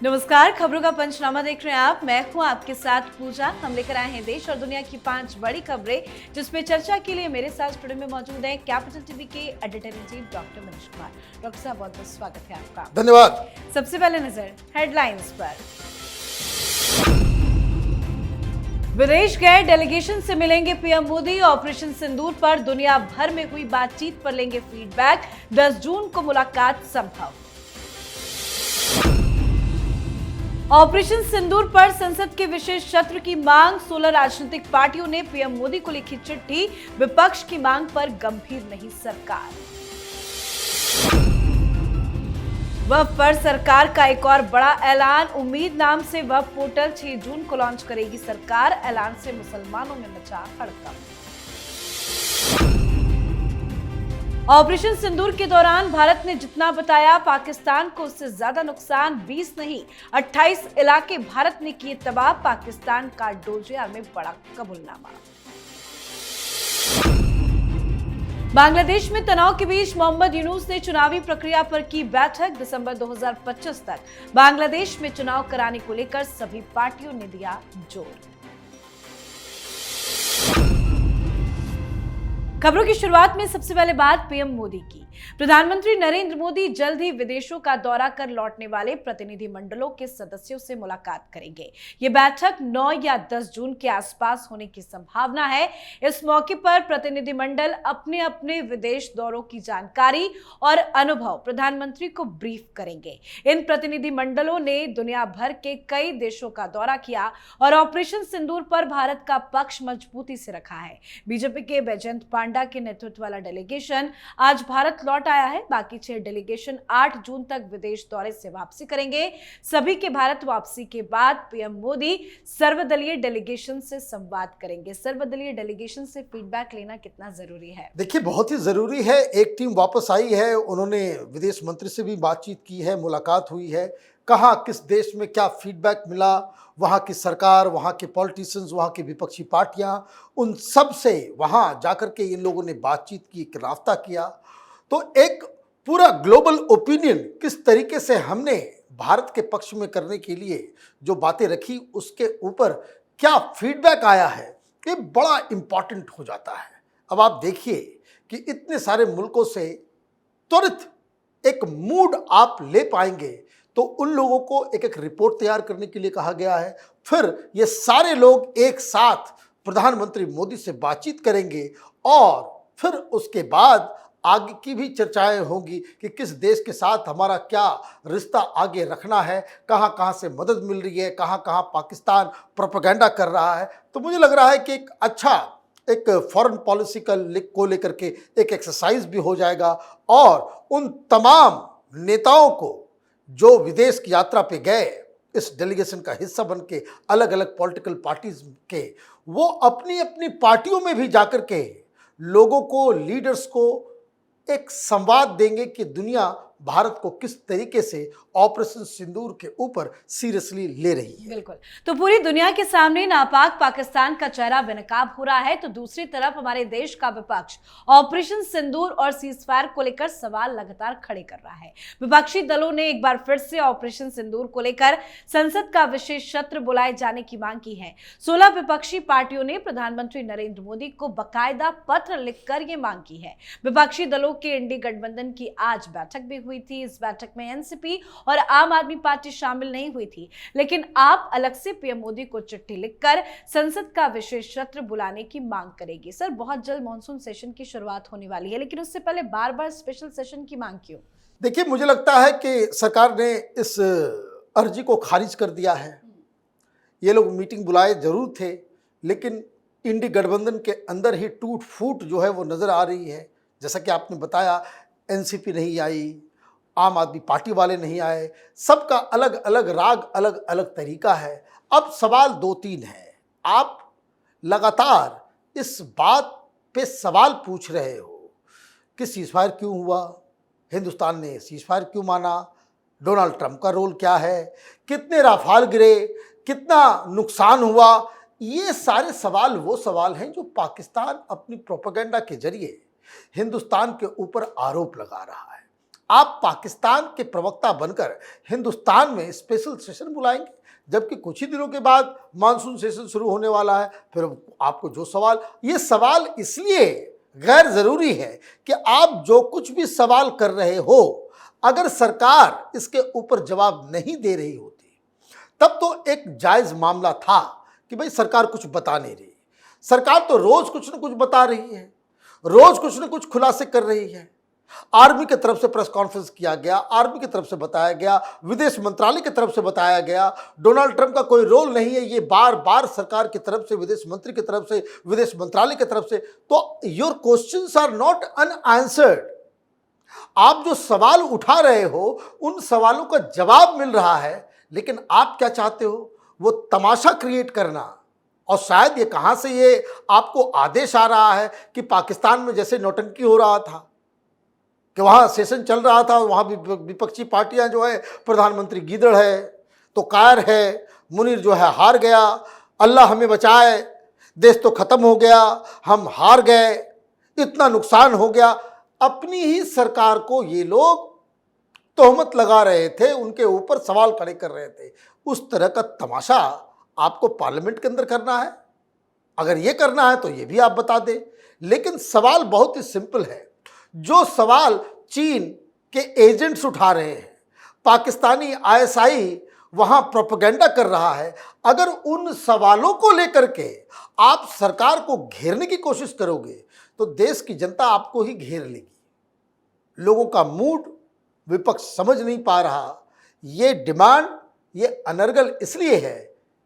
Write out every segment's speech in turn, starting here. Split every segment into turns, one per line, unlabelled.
नमस्कार, खबरों का पंचनामा देख रहे हैं आप। मैं हूं आपके साथ पूजा। हम लेकर आए हैं देश और दुनिया की 5 बड़ी खबरें, जिसमें चर्चा के लिए मेरे साथ स्टूडियो में मौजूद हैं कैपिटल टीवी के editor in chief doctor Manish Kumar. Doctor साहब, बहुत बहुत स्वागत है आपका।
धन्यवाद।
सबसे पहले नजर हेडलाइंस पर। विदेश गए डेलीगेशन से मिलेंगे पीएम मोदी। ऑपरेशन सिंदूर पर दुनिया भर में हुई बातचीत पर लेंगे फीडबैक। 10 जून को मुलाकात संभव। ऑपरेशन सिंदूर पर संसद के विशेष सत्र की मांग। 16 राजनीतिक पार्टियों ने पीएम मोदी को लिखी चिट्ठी। विपक्ष की मांग पर गंभीर नहीं सरकार। वक्फ पर सरकार का एक और बड़ा ऐलान। उम्मीद नाम से वक्फ पोर्टल 6 जून को लॉन्च करेगी सरकार। ऐलान से मुसलमानों में मचा हड़कंप। ऑपरेशन सिंदूर के दौरान भारत ने जितना बताया, पाकिस्तान को उससे ज्यादा नुकसान। 20 नहीं 28 इलाके भारत ने किए तबाह। पाकिस्तान का डोजियर में बड़ा कबूलनामा। बांग्लादेश में तनाव के बीच मोहम्मद यूनुस ने चुनावी प्रक्रिया पर की बैठक। दिसंबर 2025 तक बांग्लादेश में चुनाव कराने को लेकर सभी पार्टियों ने दिया जोर। खबरों की शुरुआत में सबसे पहले बात पीएम मोदी की। प्रधानमंत्री नरेंद्र मोदी जल्द ही विदेशों का दौरा कर लौटने वाले प्रतिनिधिमंडलों के सदस्यों से मुलाकात करेंगे। ये बैठक 9 या 10 जून के आसपास होने की संभावना है। इस मौके पर प्रतिनिधिमंडल अपने अपने विदेश दौरों की जानकारी और अनुभव प्रधानमंत्री को ब्रीफ करेंगे। इन प्रतिनिधिमंडलों ने दुनिया भर के कई देशों का दौरा किया और ऑपरेशन सिंदूर पर भारत का पक्ष मजबूती से रखा है। बीजेपी के बैजयंत पांडा के नेतृत्व वाला डेलीगेशन आज भारत लौट आया है। बाकी 6 डेलीगेशन 8 जून तक विदेश दौरे से वापसी करेंगे। सभी के भारत वापसी के बाद पीएम मोदी सर्वदलीय डेलीगेशन से संवाद करेंगे। सर्वदलीय डेलीगेशन से फीडबैक लेना कितना जरूरी है?
देखिए, बहुत ही जरूरी है। एक टीम वापस आई है, उन्होंने विदेश मंत्री से भी बातचीत की है, मुलाकात हुई है। कहाँ किस देश में क्या फीडबैक मिला, वहाँ की सरकार, वहाँ के पॉलिटिशियंस, वहाँ की विपक्षी पार्टियां, उन सब से वहाँ जाकर के इन लोगों ने बातचीत की, एक राब्ता किया। तो एक पूरा ग्लोबल ओपिनियन किस तरीके से हमने भारत के पक्ष में करने के लिए जो बातें रखी, उसके ऊपर क्या फीडबैक आया है, ये बड़ा इंपॉर्टेंट हो जाता है। अब आप देखिए कि इतने सारे मुल्कों से त्वरित एक मूड आप ले पाएंगे, तो उन लोगों को एक एक रिपोर्ट तैयार करने के लिए कहा गया है। फिर ये सारे लोग एक साथ प्रधानमंत्री मोदी से बातचीत करेंगे और फिर उसके बाद आगे की भी चर्चाएं होंगी कि किस देश के साथ हमारा क्या रिश्ता आगे रखना है, कहाँ कहाँ से मदद मिल रही है, कहाँ कहाँ पाकिस्तान प्रोपेगेंडा कर रहा है। तो मुझे लग रहा है कि एक अच्छा एक फॉरेन पॉलिसी को लेकर के एक एक्सरसाइज भी हो जाएगा और उन तमाम नेताओं को जो विदेश की यात्रा पे गए, इस डेलीगेशन का हिस्सा बन के, अलग अलग पॉलिटिकल पार्टीज के, वो अपनी अपनी पार्टियों में भी जाकर के लोगों को, लीडर्स को एक संवाद देंगे कि दुनिया भारत को किस तरीके से ऑपरेशन सिंदूर के ऊपर सीरियसली ले रही है।
बिल्कुल। तो पूरी दुनिया के सामने नापाक पाकिस्तान का चेहरा बेनकाब हो रहा है, तो दूसरी तरफ हमारे देश का विपक्ष ऑपरेशन सिंदूर और सीजफायर को लेकर सवाल लगातार खड़े कर रहा है। विपक्षी दलों ने एक बार फिर से ऑपरेशन सिंदूर को लेकर संसद का विशेष सत्र बुलाए जाने की मांग की है। 16 विपक्षी पार्टियों ने प्रधानमंत्री नरेंद्र मोदी को बाकायदा पत्र लिखकर ये मांग की है। विपक्षी दलों के इंडी गठबंधन की आज बैठक भी हुई थी। इस बैठक में एनसीपी और आम आदमी पार्टी शामिल नहीं हुई थी, लेकिन आप अलग से पीएम मोदी को चिट्ठी लिखकर संसद का विशेष सत्र बुलाने की मांग करेगी। सर, बहुत जल्द मॉनसून सेशन की शुरुआत होने वाली है, लेकिन उससे पहले बार बार स्पेशल सेशन की मांग क्यों?
देखिए, मुझे लगता है कि सरकार ने इस अर्जी को खारिज कर दिया है। ये लोग मीटिंग बुलाए जरूर थे, लेकिन इंडी गठबंधन के अंदर ही टूट फूट जो है वो नजर आ रही है। जैसा कि आपने बताया, एनसीपी नहीं आई, आम आदमी पार्टी वाले नहीं आए, सबका अलग अलग राग, अलग अलग तरीका है। अब सवाल 2-3 है। आप लगातार इस बात पे सवाल पूछ रहे हो कि सीजफायर क्यों हुआ, हिंदुस्तान ने सीजफायर क्यों माना, डोनाल्ड ट्रंप का रोल क्या है, कितने राफाल गिरे, कितना नुकसान हुआ। ये सारे सवाल वो सवाल हैं जो पाकिस्तान अपनी प्रोपेगेंडा के जरिए हिंदुस्तान के ऊपर आरोप लगा रहा है। आप पाकिस्तान के प्रवक्ता बनकर हिंदुस्तान में स्पेशल सेशन बुलाएंगे, जबकि कुछ ही दिनों के बाद मानसून सेशन शुरू होने वाला है। फिर आपको जो सवाल, ये सवाल इसलिए गैर जरूरी है कि आप जो कुछ भी सवाल कर रहे हो, अगर सरकार इसके ऊपर जवाब नहीं दे रही होती तब तो एक जायज मामला था कि भाई सरकार कुछ बता नहीं रही। सरकार तो रोज कुछ न कुछ बता रही है, रोज कुछ न कुछ खुलासे कर रही है। आर्मी की तरफ से प्रेस कॉन्फ्रेंस किया गया, आर्मी की तरफ से बताया गया, विदेश मंत्रालय की तरफ से बताया गया, डोनाल्ड ट्रंप का कोई रोल नहीं है, ये बार बार सरकार की तरफ से, विदेश मंत्री की तरफ से, विदेश मंत्रालय की तरफ से। तो your questions are not unanswered. आप जो सवाल उठा रहे हो उन सवालों का जवाब मिल रहा है, लेकिन आप क्या चाहते हो, वो तमाशा क्रिएट करना। और शायद ये कहां से ये आपको आदेश आ रहा है कि पाकिस्तान में जैसे नौटंकी हो रहा था, कि वहां सेशन चल रहा था, वहां भी विपक्षी पार्टियां जो है, प्रधानमंत्री गीदड़ है तो कायर है, मुनीर जो है हार गया, अल्लाह हमें बचाए, देश तो खत्म हो गया, हम हार गए, इतना नुकसान हो गया। अपनी ही सरकार को ये लोग तोहमत लगा रहे थे, उनके ऊपर सवाल खड़े कर रहे थे। उस तरह का तमाशा आपको पार्लियामेंट के अंदर करना है? अगर ये करना है तो ये भी आप बता दें। लेकिन सवाल बहुत ही सिंपल है। जो सवाल चीन के एजेंट्स उठा रहे हैं, पाकिस्तानी आईएसआई वहां प्रोपेगेंडा कर रहा है, अगर उन सवालों को लेकर के आप सरकार को घेरने की कोशिश करोगे तो देश की जनता आपको ही घेर लेगी। लोगों का मूड विपक्ष समझ नहीं पा रहा। ये डिमांड, ये अनर्गल इसलिए है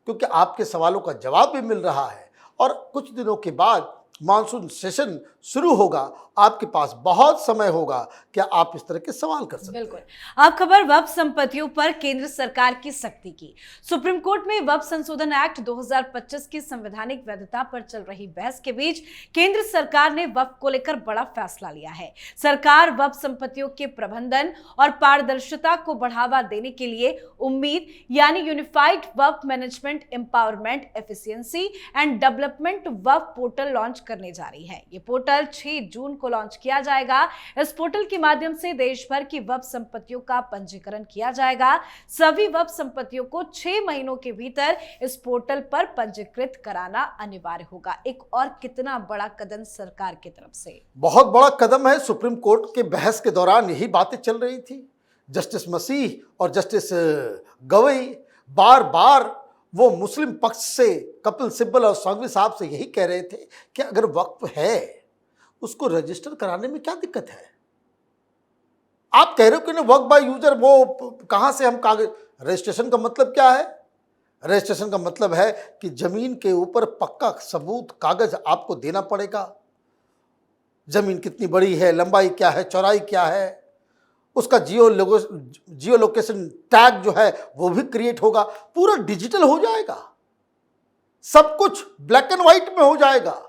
क्योंकि आपके सवालों का जवाब भी मिल रहा है और कुछ दिनों के बाद मानसून सेशन शुरू होगा, आपके पास बहुत समय होगा कि आप इस तरह के सवाल कर सकते हैं।
बिल्कुल। आप खबर वक्फ संपत्तियों पर केंद्र सरकार की सख्ती की। सुप्रीम कोर्ट में वक्फ संशोधन एक्ट 2025 की संवैधानिक वैधता पर चल रही बहस के बीच केंद्र सरकार ने वक्फ को लेकर बड़ा फैसला लिया है। सरकार वक्फ संपत्तियों के प्रबंधन और पारदर्शिता को बढ़ावा देने के लिए उम्मीद यानी unified Waqf management empowerment efficiency and development Waqf portal launch करने जा रही है। ये पोर्टल 6 जून को लॉन्च किया जाएगा। इस पोर्टल के माध्यम से देश भर की वक्फ संपत्तियों का पंजीकरण किया जाएगा। सभी वक्फ संपत्तियों को 6 महीनों के भीतर इस पोर्टल पर पंजीकृत कराना अनिवार्य होगा। एक और कितना बड़ा कदम सरकार की तरफ से,
बहुत बड़ा कदम है। सुप्रीम कोर्ट के बहस के दौरान यही बातें चल रही थी। जस्टिस मसीह और जस्टिस गवई बार बार वो मुस्लिम पक्ष से कपिल सिब्बल और सांघवी साहब से यही कह रहे थे कि अगर वक्फ है उसको रजिस्टर कराने में क्या दिक्कत है। आप कह रहे हो कि ना वक्फ बाय यूजर, वो कहां से हम कागज, रजिस्ट्रेशन का मतलब क्या है? रजिस्ट्रेशन का मतलब है कि जमीन के ऊपर पक्का सबूत कागज आपको देना पड़ेगा। जमीन कितनी बड़ी है, लंबाई क्या है, चौड़ाई क्या है, उसका जियो लोकेशन टैग जो है वो भी क्रिएट होगा। पूरा डिजिटल हो जाएगा, सब कुछ ब्लैक एंड व्हाइट में हो जाएगा,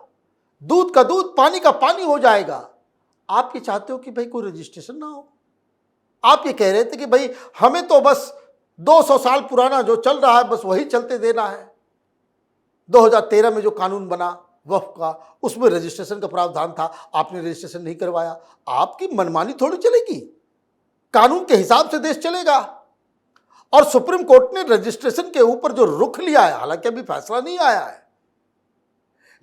दूध का दूध, पानी का पानी हो जाएगा। आप ये चाहते हो कि भाई कोई रजिस्ट्रेशन ना हो? आप ये कह रहे थे कि भाई हमें तो बस 200 साल पुराना जो चल रहा है बस वही चलते देना है। 2013 में जो कानून बना वक्फ का, उसमें रजिस्ट्रेशन का प्रावधान था, आपने रजिस्ट्रेशन नहीं करवाया। आपकी मनमानी थोड़ी चलेगी, कानून के हिसाब से देश चलेगा। और सुप्रीम कोर्ट ने रजिस्ट्रेशन के ऊपर जो रुख लिया है, हालांकि अभी फैसला नहीं आया है,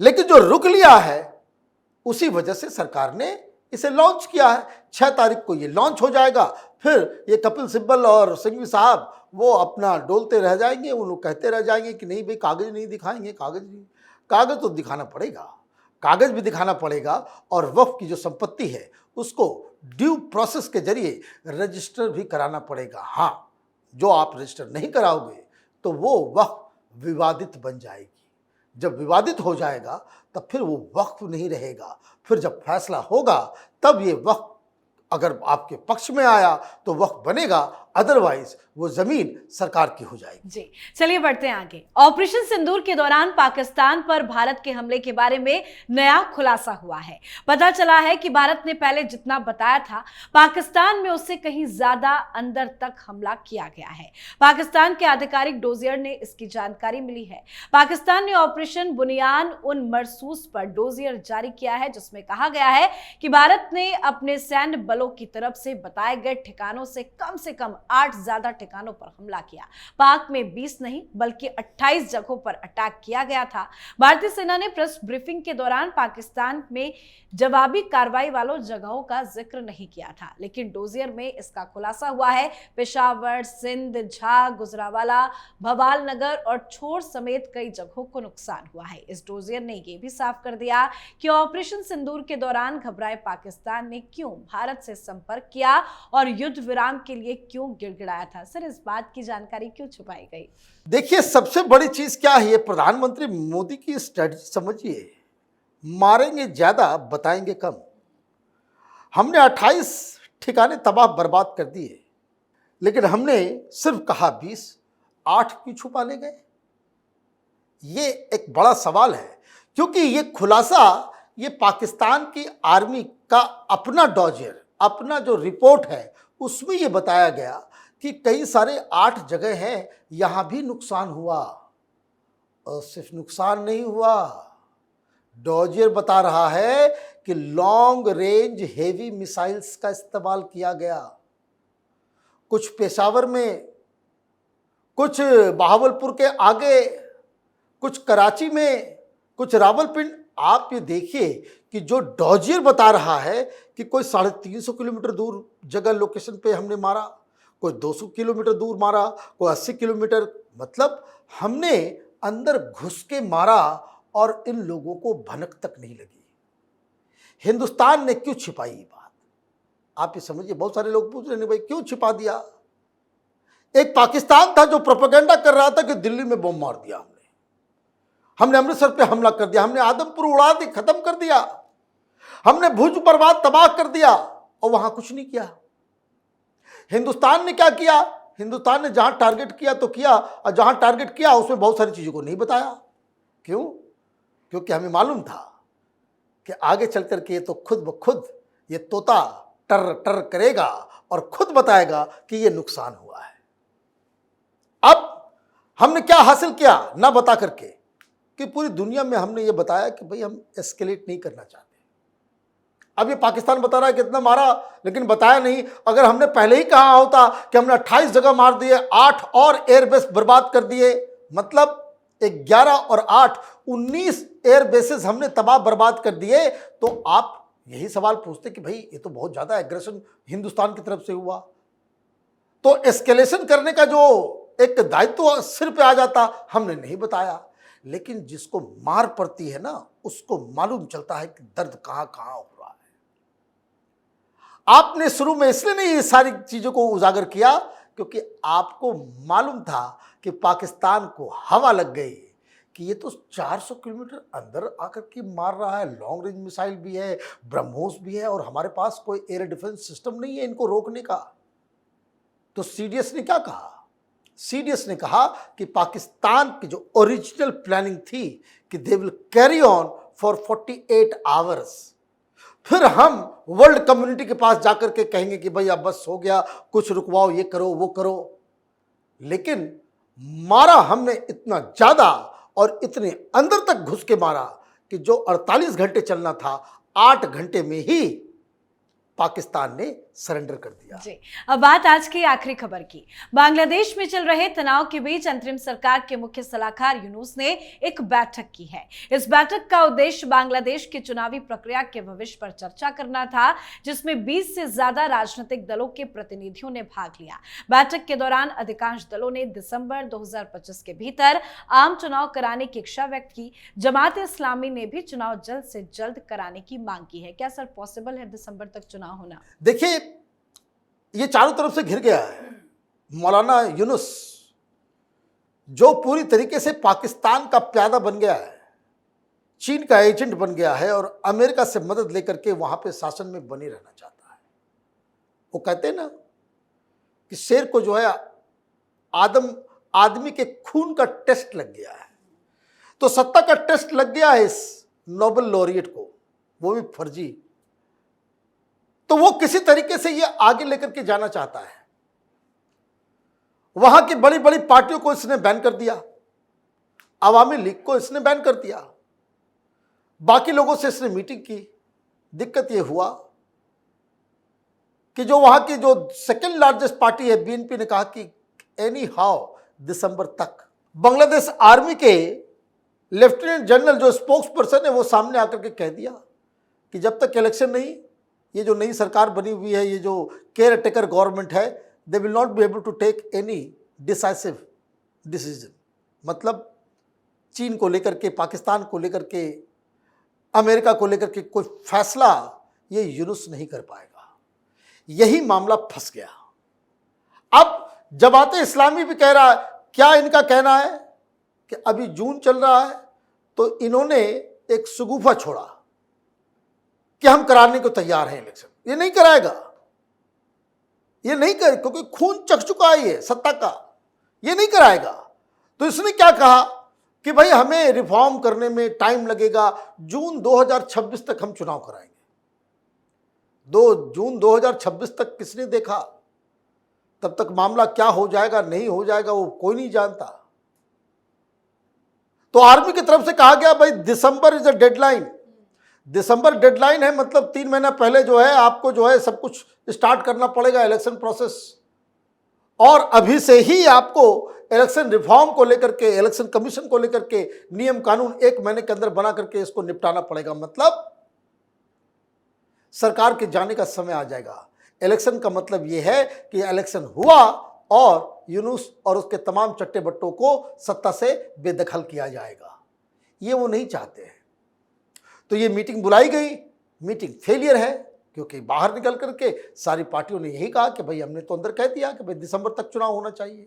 लेकिन जो रुख लिया है उसी वजह से सरकार ने इसे लॉन्च किया है। 6 तारीख को ये लॉन्च हो जाएगा। फिर ये कपिल सिब्बल और सिंघवी साहब वो अपना डोलते रह जाएंगे, वो लोग कहते रह जाएंगे कि नहीं भाई कागज नहीं दिखाएंगे, कागज नहीं। कागज तो दिखाना पड़ेगा, कागज भी दिखाना पड़ेगा। और वक्फ की जो संपत्ति है उसको ड्यू प्रोसेस के जरिए रजिस्टर भी कराना पड़ेगा। हाँ, जो आप रजिस्टर नहीं कराओगे तो वो वक्फ विवादित बन जाएगी। जब विवादित हो जाएगा तब फिर वो वक्फ नहीं रहेगा। फिर जब फैसला होगा तब ये वक्फ अगर आपके पक्ष में आया तो वक्फ बनेगा, अदरवाइज वो जमीन सरकार की हो जाएगी।
जी, चलिए बढ़ते हैं आगे। ऑपरेशन सिंदूर के दौरान पाकिस्तान पर भारत के हमले के बारे में नया खुलासा हुआ है। पता चला है कि भारत ने पहले जितना बताया था, पाकिस्तान में उससे कहीं ज्यादा अंदर तक हमला किया गया है। पाकिस्तान के आधिकारिक डोजियर ने इसकी जानकारी मिली है। पाकिस्तान ने ऑपरेशन बुनियान उन मरसूस पर डोजियर जारी किया है, जिसमें कहा गया है कि भारत ने अपने सैन्य बलों की तरफ से बताए गए ठिकानों से कम 8 ज्यादा ठिकानों पर हमला किया। पाक में 20 नहीं बल्कि 28 जगहों पर अटैक किया गया था। भारतीय सेना ने प्रेस ब्रीफिंग के दौरान पाकिस्तान में जवाबी कार्रवाई वालों जगहों का जिक्र नहीं किया था, लेकिन डोजियर में इसका खुलासा हुआ है। पेशावर, सिंध, झाग, गुजरावाला, भवाल नगर और छोर समेत कई जगहों को नुकसान हुआ है। इस डोजियर ने यह भी साफ कर दिया कि ऑपरेशन सिंदूर के दौरान घबराए पाकिस्तान ने क्यों भारत से संपर्क किया और युद्ध विराम के लिए क्यों गिड़गिड़ाया था। सर, इस बात की जानकारी क्यों छुपाई गई?
देखिए, सबसे बड़ी चीज क्या है, प्रधानमंत्री मोदी की स्ट्रेटजी समझिए। मारेंगे ज्यादा, बताएंगे कम। हमने 28 ठिकाने तबाह बर्बाद कर दिए, लेकिन हमने सिर्फ कहा 20, 8 क्यों छुपा ले गए? ये एक बड़ा सवाल है, क्योंकि ये खुलासा ये पाकिस्तान की आर्मी का अपना डॉजियर, अपना जो रिपोर्ट है उसमें ये बताया गया कि कई सारे 8 जगह हैं, यहां भी नुकसान हुआ। और सिर्फ नुकसान नहीं हुआ, डॉजियर बता रहा है कि लॉन्ग रेंज हेवी मिसाइल्स का इस्तेमाल किया गया। कुछ पेशावर में, कुछ बहावलपुर के आगे, कुछ कराची में, कुछ रावलपिंडी। आप ये देखिए कि जो डॉजियर बता रहा है कि कोई 350 किलोमीटर दूर जगह लोकेशन पे हमने मारा, कोई 200 किलोमीटर दूर मारा, कोई 80 किलोमीटर, मतलब हमने अंदर घुस के मारा और इन लोगों को भनक तक नहीं लगी। हिंदुस्तान ने क्यों छिपाई ये बात? आप ये समझिए। बहुत सारे लोग पूछ रहे हैं भाई क्यों छिपा दिया? एक पाकिस्तान था जो प्रोपेगेंडा कर रहा था कि दिल्ली में बम मार दिया हमने अमृतसर पे हमला कर दिया, हमने आदमपुर उड़ा दी, खत्म कर दिया, हमने भुज बर्बाद तबाह कर दिया, और वहां कुछ नहीं किया। हिंदुस्तान ने क्या किया? हिंदुस्तान ने जहां टारगेट किया तो किया, और जहां टारगेट किया उसमें बहुत सारी चीजों को नहीं बताया। क्यों? क्योंकि हमें मालूम था कि आगे चल करके ये तो खुद ब खुद ये तोता टर टर करेगा और खुद बताएगा कि ये नुकसान हुआ है। अब हमने क्या हासिल किया ना बता करके? कि पूरी दुनिया में हमने ये बताया कि भाई हम एस्केलेट नहीं करना चाहते। अब ये पाकिस्तान बता रहा है कितना मारा, लेकिन बताया नहीं। अगर हमने पहले ही कहा होता कि हमने 28 जगह मार दिए, 8 और एयरबेस बर्बाद कर दिए, मतलब 11 और 8 19 एयरबेसेस हमने तबाह बर्बाद कर दिए, तो आप यही सवाल पूछते कि भाई ये तो बहुत ज्यादा एग्रेशन हिंदुस्तान की तरफ से हुआ। तो एस्केलेशन करने का जो एक दायित्व सिर पे आ जाता, हमने नहीं बताया। लेकिन जिसको मार पड़ती है ना, उसको मालूम चलता है कि दर्द कहां कहां हो रहा है। आपने शुरू में इसलिए नहीं ये सारी चीजों को उजागर किया क्योंकि आपको मालूम था कि पाकिस्तान को हवा लग गई कि ये तो 400 किलोमीटर अंदर आकर के मार रहा है, लॉन्ग रेंज मिसाइल भी है, ब्रह्मोस भी है, और हमारे पास कोई एयर डिफेंस सिस्टम नहीं है इनको रोकने का। तो सीडीएस ने क्या कहा? सीडीएस ने कहा कि पाकिस्तान की जो ओरिजिनल प्लानिंग थी कि they will carry on for 48 hours, फिर हम वर्ल्ड कम्युनिटी के पास जाकर के कहेंगे कि भाई अब बस हो गया, कुछ रुकवाओ, ये करो वो करो। लेकिन मारा हमने इतना ज्यादा और इतने अंदर तक घुस के मारा कि जो 48 घंटे चलना था, 8 घंटे में ही पाकिस्तान ने सरेंडर कर दिया।
जी, अब बात आज की आखिरी खबर की। बांग्लादेश में चल रहे तनाव के बीच अंतरिम सरकार के मुख्य सलाहकार यूनुस ने एक बैठक की है। इस बैठक का उद्देश्य बांग्लादेश की चुनावी प्रक्रिया के भविष्य पर चर्चा करना था, जिसमें 20 से ज्यादा राजनीतिक दलों के प्रतिनिधियों ने भाग लिया। बैठक के दौरान अधिकांश दलों ने दिसंबर 2025 के भीतर आम चुनाव कराने की इच्छा व्यक्त की। जमात इस्लामी ने भी चुनाव जल्द से जल्द कराने की मांग की है। क्या सर पॉसिबल है दिसंबर तक चुनाव होना?
देखिए, ये चारों तरफ से घिर गया है। मौलाना यूनुस जो पूरी तरीके से पाकिस्तान का प्यादा बन गया है, चीन का एजेंट बन गया है और अमेरिका से मदद लेकर के वहां पे शासन में बने रहना चाहता है। वो कहते हैं ना कि शेर को जो है आदमी के खून का टेस्ट लग गया है, तो सत्ता का टेस्ट लग गया है इस नोबेल लॉरिएट को, वो भी फर्जी। तो वो किसी तरीके से ये आगे लेकर के जाना चाहता है। वहां की बड़ी बड़ी पार्टियों को इसने बैन कर दिया, आवामी लीग को इसने बैन कर दिया, बाकी लोगों से इसने मीटिंग की। दिक्कत यह हुआ कि जो वहां की जो सेकंड लार्जेस्ट पार्टी है बीएनपी ने कहा कि एनी हाउ दिसंबर तक। बांग्लादेश आर्मी के लेफ्टिनेंट जनरल जो स्पोक्स पर्सन है वो सामने आकर के कह दिया कि जब तक इलेक्शन नहीं, ये जो नई सरकार बनी हुई है, ये जो केयर टेकर गवर्नमेंट है, they will not be able to take any decisive decision. मतलब चीन को लेकर के, पाकिस्तान को लेकर के, अमेरिका को लेकर के कोई फैसला ये यूनुस नहीं कर पाएगा। यही मामला फंस गया। अब जमाते इस्लामी भी कह रहा है, क्या इनका कहना है कि अभी जून चल रहा है तो इन्होंने एक सुगुफा छोड़ा कि हम कराने को तैयार हैं इलेक्शन। ये नहीं कराएगा, ये नहीं करे, क्योंकि खून चख चुका है ये सत्ता का, ये नहीं कराएगा। तो इसने क्या कहा कि भाई हमें रिफॉर्म करने में टाइम लगेगा, जून 2026 तक हम चुनाव कराएंगे। जून 2026 तक किसने देखा? तब तक मामला क्या हो जाएगा, नहीं हो जाएगा, वो कोई नहीं जानता। तो आर्मी की तरफ से कहा गया भाई December is a deadline. December deadline है, मतलब 3 महीना पहले जो है आपको जो है सब कुछ स्टार्ट करना पड़ेगा, इलेक्शन प्रोसेस। और अभी से ही आपको इलेक्शन रिफॉर्म को लेकर के, इलेक्शन कमीशन को लेकर के नियम कानून 1 महीने के अंदर बना करके इसको निपटाना पड़ेगा। मतलब सरकार के जाने का समय आ जाएगा। इलेक्शन का मतलब यह है कि इलेक्शन हुआ और यूनुस और उसके तमाम चट्टे बट्टों को सत्ता से बेदखल किया जाएगा। ये वो नहीं चाहते हैं। तो ये मीटिंग बुलाई गई, मीटिंग फेलियर है, क्योंकि बाहर निकल करके सारी पार्टियों ने यही कहा कि भाई हमने तो अंदर कह दिया कि भाई दिसंबर तक चुनाव होना चाहिए।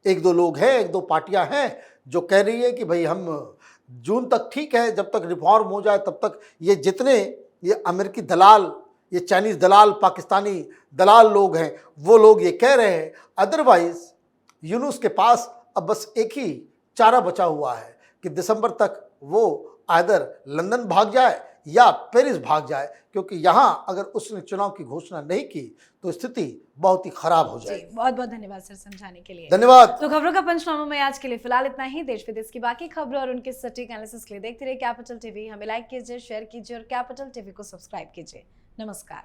1-2 लोग हैं, 1-2 पार्टियां हैं जो कह रही है कि भाई हम जून तक ठीक है, जब तक रिफॉर्म हो जाए तब तक ये जितने ये अमेरिकी दलाल, ये चाइनीज दलाल, पाकिस्तानी दलाल लोग हैं, वो लोग ये कह रहे हैं। अदरवाइज यूनुस के पास अब बस एक ही चारा बचा हुआ है कि दिसंबर तक वो आइदर लंदन भाग जाए या पेरिस भाग जाए, क्योंकि यहां अगर उसने चुनाव की घोषणा नहीं की तो स्थिति बहुत ही खराब हो जाएगी।
बहुत बहुत धन्यवाद सर समझाने के लिए।
धन्यवाद।
तो खबरों का पंचनामा में आज के लिए फिलहाल इतना ही। देश विदेश की बाकी खबरों और उनके सटीक एनालिसिस के लिए देखते रहिए कैपिटल टीवी। हमें लाइक कीजिए, शेयर कीजिए और कैपिटल टीवी को सब्सक्राइब कीजिए। नमस्कार।